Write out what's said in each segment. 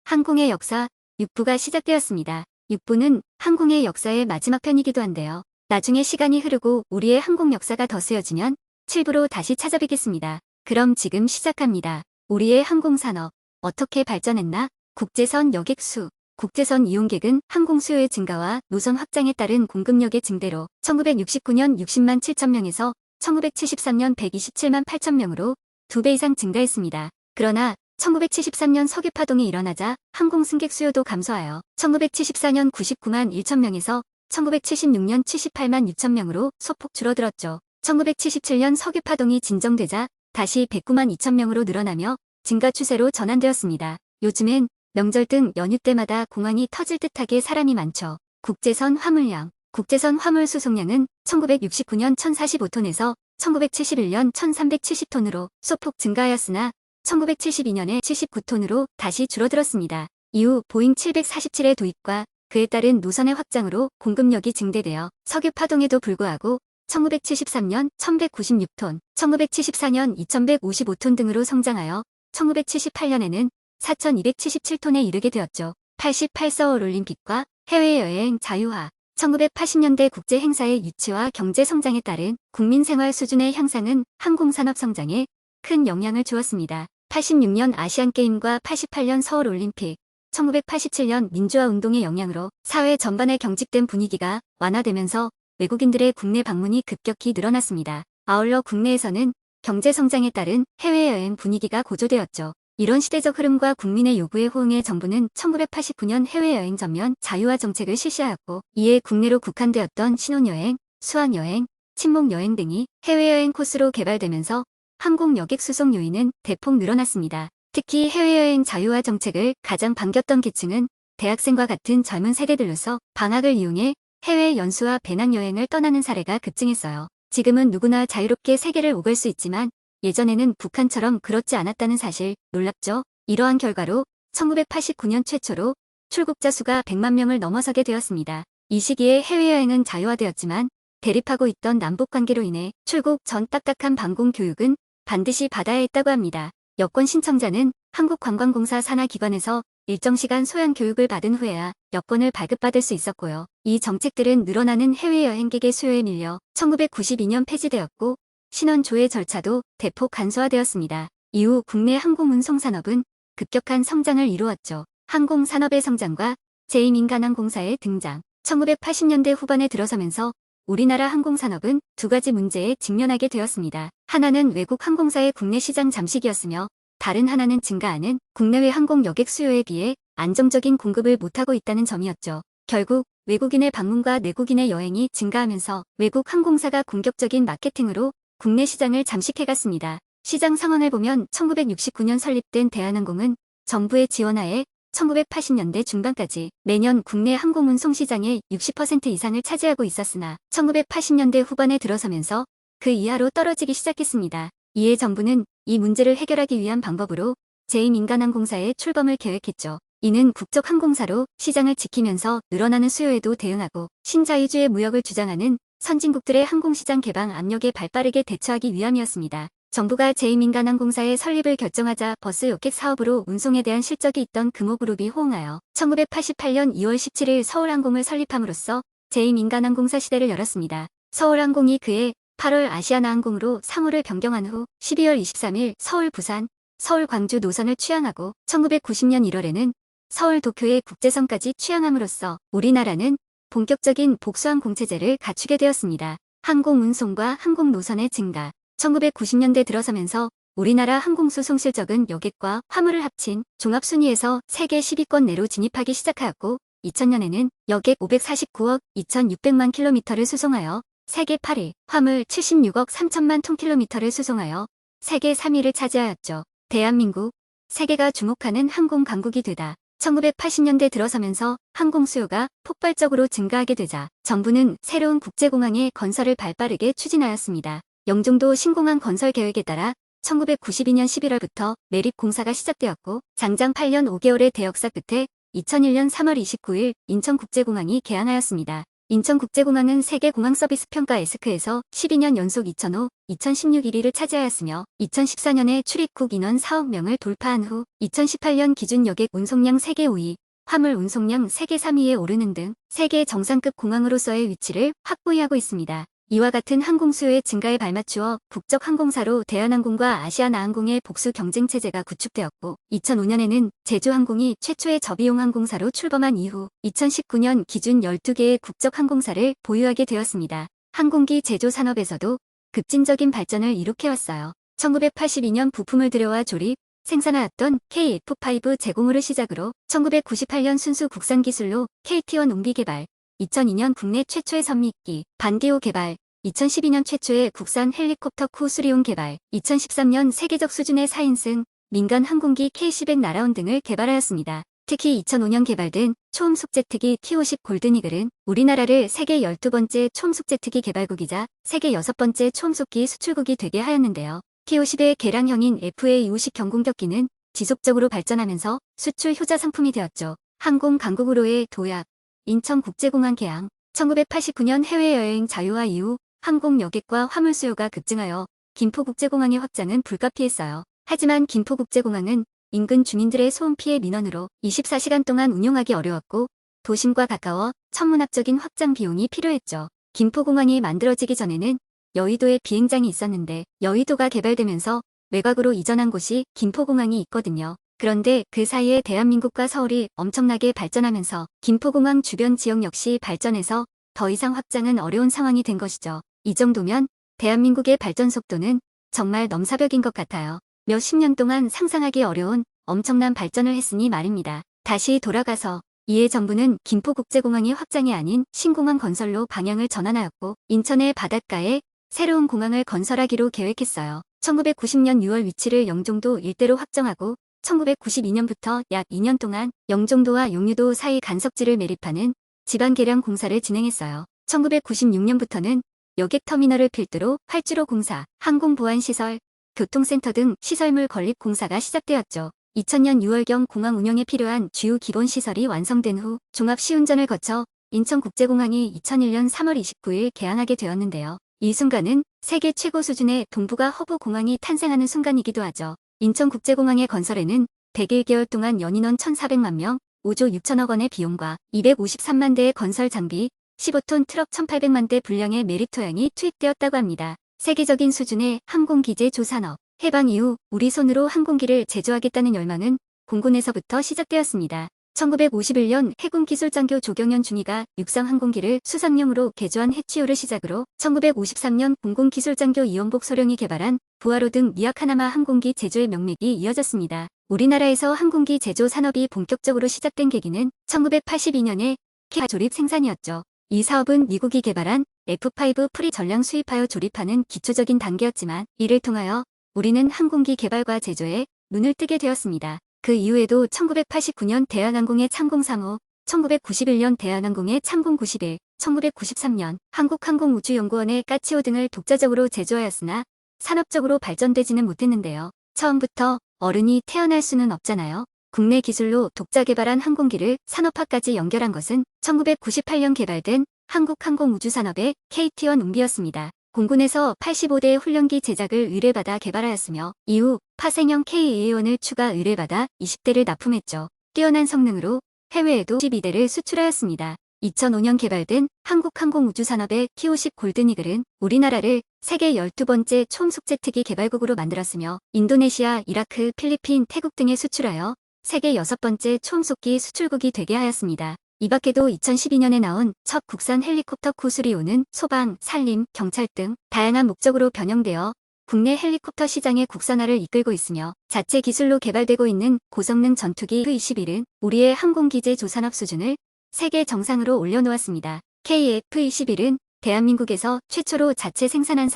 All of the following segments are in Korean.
항공의 역사 6부가 시작되었습니다. 6부는 항공의 역사의 마지막 편이기도 한데요. 나중에 시간이 흐르고 우리의 항공 역사가 더 쓰여지면 7부로 다시 찾아뵙겠습니다. 그럼 지금 시작합니다. 우리의 항공산업 어떻게 발전했나? 국제선 여객수 국제선 이용객은 항공 수요의 증가와 노선 확장에 따른 공급력의 증대로 1969년 60만 7천 명에서 1973년 127만 8천 명으로 2배 이상 증가했습니다. 그러나 1973년 석유 파동이 일어나자 항공 승객 수요도 감소하여 1974년 99만 1천 명에서 1976년 78만 6천 명으로 소폭 줄어들었죠. 1977년 석유 파동이 진정되자 다시 109만 2천 명으로 늘어나며 증가 추세로 전환되었습니다. 요즘엔 명절 등 연휴 때마다 공항이 터질 듯하게 사람이 많죠. 국제선 화물량 국제선 화물 수송량은 1969년 1045톤에서 1971년 1370톤으로 소폭 증가하였으나 1972년에 79톤으로 다시 줄어들었습니다. 이후 보잉 747의 도입과 그에 따른 노선의 확장으로 공급력이 증대되어 석유 파동에도 불구하고 1973년 1196톤, 1974년 2155톤 등으로 성장하여 1978년에는 4277톤에 이르게 되었죠. 88 서울올림픽과 해외여행 자유화 1980년대 국제행사의 유치와 경제 성장에 따른 국민 생활 수준의 향상은 항공산업 성장에 큰 영향을 주었습니다. 86년 아시안게임과 88년 서울올림픽, 1987년 민주화운동의 영향으로 사회 전반에 경직된 분위기가 완화되면서 외국인들의 국내 방문이 급격히 늘어났습니다. 아울러 국내에서는 경제성장에 따른 해외여행 분위기가 고조되었죠. 이런 시대적 흐름과 국민의 요구에 호응해 정부는 1989년 해외여행 전면 자유화 정책을 실시하였고 이에 국내로 국한되었던 신혼여행, 수학여행, 친목여행 등이 해외여행 코스로 개발되면서 항공 여객 수송 요인은 대폭 늘어났습니다. 특히 해외여행 자유화 정책을 가장 반겼던 계층은 대학생과 같은 젊은 세대들로서 방학을 이용해 해외 연수와 배낭여행을 떠나는 사례가 급증했어요. 지금은 누구나 자유롭게 세계를 오갈 수 있지만 예전에는 북한처럼 그렇지 않았다는 사실 놀랍죠? 이러한 결과로 1989년 최초로 출국자 수가 100만 명을 넘어서게 되었습니다. 이 시기에 해외여행은 자유화되었지만 대립하고 있던 남북관계로 인해 출국 전 딱딱한 방공 교육은 반드시 받아야 했다고 합니다. 여권 신청자는 한국관광공사 산하기관에서 일정 시간 소양 교육을 받은 후에야 여권을 발급받을 수 있었고요. 이 정책들은 늘어나는 해외여행객의 수요에 밀려 1992년 폐지되었고 신원 조회 절차도 대폭 간소화되었습니다. 이후 국내 항공운송산업은 급격한 성장을 이루었죠. 항공산업의 성장과 제2민간항공사의 등장 1980년대 후반에 들어서면서 우리나라 항공산업은 두 가지 문제에 직면하게 되었습니다. 하나는 외국 항공사의 국내 시장 잠식이었으며 다른 하나는 증가하는 국내외 항공 여객 수요에 비해 안정적인 공급을 못하고 있다는 점이었죠. 결국 외국인의 방문과 내국인의 여행이 증가하면서 외국 항공사가 공격적인 마케팅으로 국내 시장을 잠식해갔습니다. 시장 상황을 보면 1969년 설립된 대한항공은 정부의 지원하에 1980년대 중반까지 매년 국내 항공운송 시장의 60% 이상을 차지하고 있었으나 1980년대 후반에 들어서면서 그 이하로 떨어지기 시작했습니다. 이에 정부는 이 문제를 해결하기 위한 방법으로 제2민간항공사의 출범을 계획했죠. 이는 국적항공사로 시장을 지키면서 늘어나는 수요에도 대응하고 신자유주의 무역을 주장하는 선진국들의 항공시장 개방 압력에 발빠르게 대처하기 위함이었습니다. 정부가 제2민간항공사의 설립을 결정하자 버스 여객 사업으로 운송에 대한 실적이 있던 금호그룹이 호응하여 1988년 2월 17일 서울항공을 설립함으로써 제2민간항공사 시대를 열었습니다. 서울항공이 그해 8월 아시아나항공으로 상호를 변경한 후 12월 23일 서울 부산, 서울 광주 노선을 취항하고 1990년 1월에는 서울 도쿄의 국제선까지 취항함으로써 우리나라는 본격적인 복수항공 체제를 갖추게 되었습니다. 항공운송과 항공노선의 증가 1990년대 들어서면서 우리나라 항공수송 실적은 여객과 화물을 합친 종합순위에서 세계 10위권 내로 진입하기 시작하였고 2000년에는 여객 549억 2600만 킬로미터를 수송하여 세계 8위, 화물 76억 3천만 톤킬로미터를 수송하여 세계 3위를 차지하였죠. 대한민국, 세계가 주목하는 항공 강국이 되다. 1980년대 들어서면서 항공 수요가 폭발적으로 증가하게 되자 정부는 새로운 국제공항의 건설을 발빠르게 추진하였습니다. 영종도 신공항 건설 계획에 따라 1992년 11월부터 매립 공사가 시작되었고 장장 8년 5개월의 대역사 끝에 2001년 3월 29일 인천국제공항이 개항하였습니다. 인천국제공항은 세계공항 서비스 평가 에스크에서 12년 연속 2005, 2016 1위를 차지하였으며 2014년에 출입국 인원 4억 명을 돌파한 후 2018년 기준 여객 운송량 세계 5위, 화물 운송량 세계 3위에 오르는 등 세계 정상급 공항으로서의 위치를 확보하고 있습니다. 이와 같은 항공 수요의 증가에 발맞추어 국적 항공사로 대한항공과 아시아나항공의 복수 경쟁 체제가 구축되었고 2005년에는 제주항공이 최초의 저비용 항공사로 출범한 이후 2019년 기준 12개의 국적 항공사를 보유하게 되었습니다. 항공기 제조 산업에서도 급진적인 발전을 이룩해왔어요. 1982년 부품을 들여와 조립, 생산하였던 KF5 제공호를 시작으로 1998년 순수 국산 기술로 KT1 웅비 개발, 2002년 국내 최초의 선미기, 반기호 개발, 2012년 최초의 국산 헬리콥터 쿠수리온 개발, 2013년 세계적 수준의 4인승 민간 항공기 K-10 나라온 등을 개발하였습니다. 특히 2005년 개발된 초음속 제트기 T-50 골든이글은 우리나라를 세계 12번째 초음속 제트기 개발국이자 세계 6번째 초음속기 수출국이 되게 하였는데요. T-50의 개량형인 FA-50 경공격기는 지속적으로 발전하면서 수출 효자 상품이 되었죠. 항공 강국으로의 도약, 인천국제공항 개항, 1989년 해외여행 자유화 이후 항공 여객과 화물 수요가 급증하여 김포국제공항의 확장은 불가피했어요. 하지만 김포국제공항은 인근 주민들의 소음 피해 민원으로 24시간 동안 운용하기 어려웠고 도심과 가까워 천문학적인 확장 비용이 필요했죠. 김포공항이 만들어지기 전에는 여의도에 비행장이 있었는데 여의도가 개발되면서 외곽으로 이전한 곳이 김포공항이 있거든요. 그런데 그 사이에 대한민국과 서울이 엄청나게 발전하면서 김포공항 주변 지역 역시 발전해서 더 이상 확장은 어려운 상황이 된 것이죠. 이 정도면 대한민국의 발전 속도는 정말 넘사벽인 것 같아요. 몇십 년 동안 상상하기 어려운 엄청난 발전을 했으니 말입니다. 다시 돌아가서 이에 정부는 김포국제공항의 확장이 아닌 신공항 건설로 방향을 전환하였고 인천의 바닷가에 새로운 공항을 건설하기로 계획했어요. 1990년 6월 위치를 영종도 일대로 확정하고 1992년부터 약 2년 동안 영종도와 용유도 사이 간석지를 매립하는 지방 개량 공사를 진행했어요. 1996년부터는 여객터미널을 필두로 활주로 공사, 항공보안시설, 교통센터 등 시설물 건립 공사가 시작되었죠. 2000년 6월경 공항 운영에 필요한 주요 기본시설이 완성된 후 종합시운전을 거쳐 인천국제공항이 2001년 3월 29일 개항하게 되었는데요. 이 순간은 세계 최고 수준의 동북아 허브 공항이 탄생하는 순간이기도 하죠. 인천국제공항의 건설에는 101개월 동안 연인원 1,400만 명, 5조 6천억 원의 비용과 253만 대의 건설 장비, 15톤 트럭 1,800만 대 분량의 메리토양이 투입되었다고 합니다. 세계적인 수준의 항공기제 조산업, 해방 이후 우리 손으로 항공기를 제조하겠다는 열망은 공군에서부터 시작되었습니다. 1951년 해군기술장교 조경현 중위가 육상 항공기를 수상용으로 개조한 해치호를 시작으로 1953년 공군기술장교 이원복 소령이 개발한 부하로 등 미약 하나마 항공기 제조의 명맥이 이어졌습니다. 우리나라에서 항공기 제조 산업이 본격적으로 시작된 계기는 1982년에 K 조립 생산이었죠. 이 사업은 미국이 개발한 F5 프리 전량 수입하여 조립하는 기초적인 단계였지만 이를 통하여 우리는 항공기 개발과 제조에 눈을 뜨게 되었습니다. 그 이후에도 1989년 대한항공의 창공 3호, 1991년 대한항공의 창공 91, 1993년 한국항공우주연구원의 까치호 등을 독자적으로 제조하였으나 산업적으로 발전되지는 못했는데요. 처음부터 어른이 태어날 수는 없잖아요. 국내 기술로 독자 개발한 항공기를 산업화까지 연결한 것은 1998년 개발된 한국항공우주산업의 KT1 웅비였습니다. 공군에서 85대의 훈련기 제작을 의뢰받아 개발하였으며 이후 파생형 KA1을 추가 의뢰받아 20대를 납품했죠. 뛰어난 성능으로 해외에도 12대를 수출하였습니다. 2005년 개발된 한국항공우주산업의 T-50 골든이글은 우리나라를 세계 12번째 초음속 제트기 개발국으로 만들었으며 인도네시아, 이라크, 필리핀, 태국 등에 수출하여 세계 6번째 초음속기 수출국이 되게 하였습니다. 이 밖에도 2012년에 나온 첫 국산 헬리콥터 쿠수리오는 소방, 산림, 경찰 등 다양한 목적으로 변형되어 국내 헬리콥터 시장의 국산화를 이끌고 있으며 자체 기술로 개발되고 있는 고성능 전투기 F-21은 우리의 항공기제 조산업 수준을 세계 정상으로 올려놓았습니다. KF-21은 대한민국에서 최초로 자체 생산한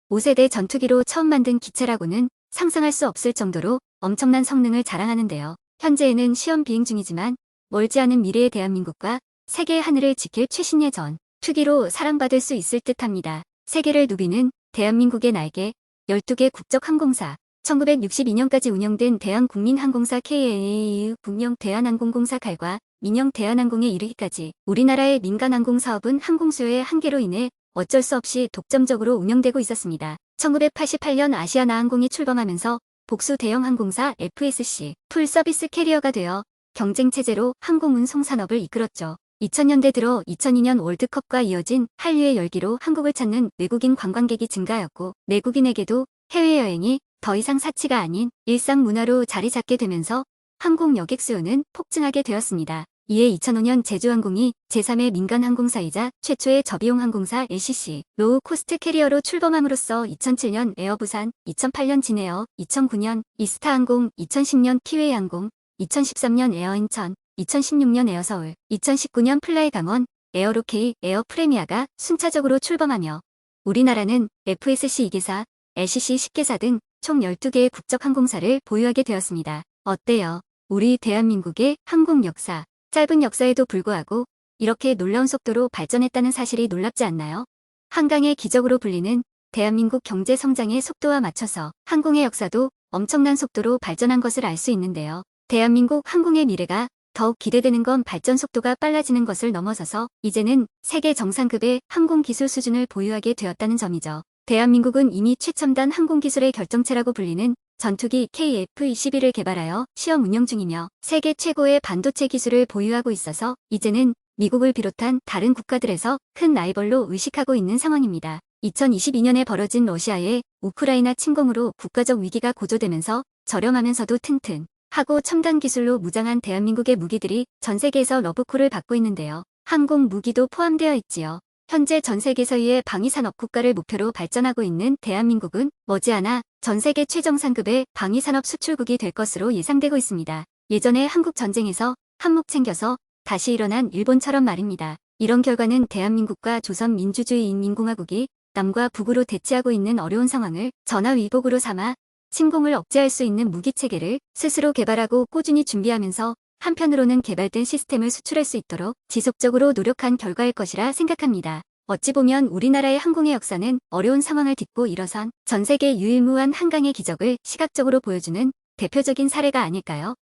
5세대 전투기로 처음 만든 기체라고는 상상할 수 없을 정도로 엄청난 성능을 자랑하는데요. 현재에는 시험 비행 중이지만 멀지 않은 미래의 대한민국과 세계의 하늘을 지킬 최신의 전투기로 사랑받을 수 있을 듯합니다. 세계를 누비는 대한민국의 날개, 12개 국적 항공사, 1962년까지 운영된 대한국민항공사 KAAU, 국영 대한항공공사 칼과 민영 대한항공에 이르기까지 우리나라의 민간항공 사업은 항공 수요의 한계로 인해 어쩔 수 없이 독점적으로 운영되고 있었습니다. 1988년 아시아나항공이 출범하면서 복수 대형 항공사 FSC 풀서비스 캐리어가 되어 경쟁체제로 항공운송 산업을 이끌었죠. 2000년대 들어 2002년 월드컵과 이어진 한류의 열기로 한국을 찾는 외국인 관광객이 증가하였고 내국인에게도 해외여행이 더 이상 사치가 아닌 일상 문화로 자리 잡게 되면서 항공 여객 수요는 폭증하게 되었습니다. 이에 2005년 제주항공이 제3의 민간항공사이자 최초의 저비용 항공사 LCC 로우 코스트 캐리어로 출범함으로써 2007년 에어부산, 2008년 진에어, 2009년 이스타항공, 2010년 키웨이항공, 2013년 에어인천, 2016년 에어서울, 2019년 플라이강원, 에어로케이, 에어프레미아가 순차적으로 출범하며 우리나라는 FSC 2개사, LCC 10개사 등 총 12개의 국적항공사를 보유하게 되었습니다. 어때요? 우리 대한민국의 항공 역사. 짧은 역사에도 불구하고 이렇게 놀라운 속도로 발전했다는 사실이 놀랍지 않나요? 한강의 기적으로 불리는 대한민국 경제 성장의 속도와 맞춰서 항공의 역사도 엄청난 속도로 발전한 것을 알 수 있는데요. 대한민국 항공의 미래가 더욱 기대되는 건 발전 속도가 빨라지는 것을 넘어서서 이제는 세계 정상급의 항공기술 수준을 보유하게 되었다는 점이죠. 대한민국은 이미 최첨단 항공기술의 결정체라고 불리는 전투기 KF-21을 개발하여 시험 운영 중이며 세계 최고의 반도체 기술을 보유하고 있어서 이제는 미국을 비롯한 다른 국가들에서 큰 라이벌로 의식하고 있는 상황입니다. 2022년에 벌어진 러시아의 우크라이나 침공으로 국가적 위기가 고조되면서 저렴하면서도 튼튼하고 첨단 기술로 무장한 대한민국의 무기들이 전 세계에서 러브콜을 받고 있는데요. 항공 무기도 포함되어 있지요. 현재 전 세계 서유의 방위산업 국가를 목표로 발전하고 있는 대한민국은 머지않아 전 세계 최정상급의 방위산업 수출국이 될 것으로 예상되고 있습니다. 예전에 한국 전쟁에서 한몫 챙겨서 다시 일어난 일본처럼 말입니다. 이런 결과는 대한민국과 조선민주주의인민공화국이 남과 북으로 대치하고 있는 어려운 상황을 전화위복으로 삼아 침공을 억제할 수 있는 무기체계를 스스로 개발하고 꾸준히 준비하면서 한편으로는 개발된 시스템을 수출할 수 있도록 지속적으로 노력한 결과일 것이라 생각합니다. 어찌 보면 우리나라의 항공의 역사는 어려운 상황을 딛고 일어선 전 세계 유일무한 한강의 기적을 시각적으로 보여주는 대표적인 사례가 아닐까요?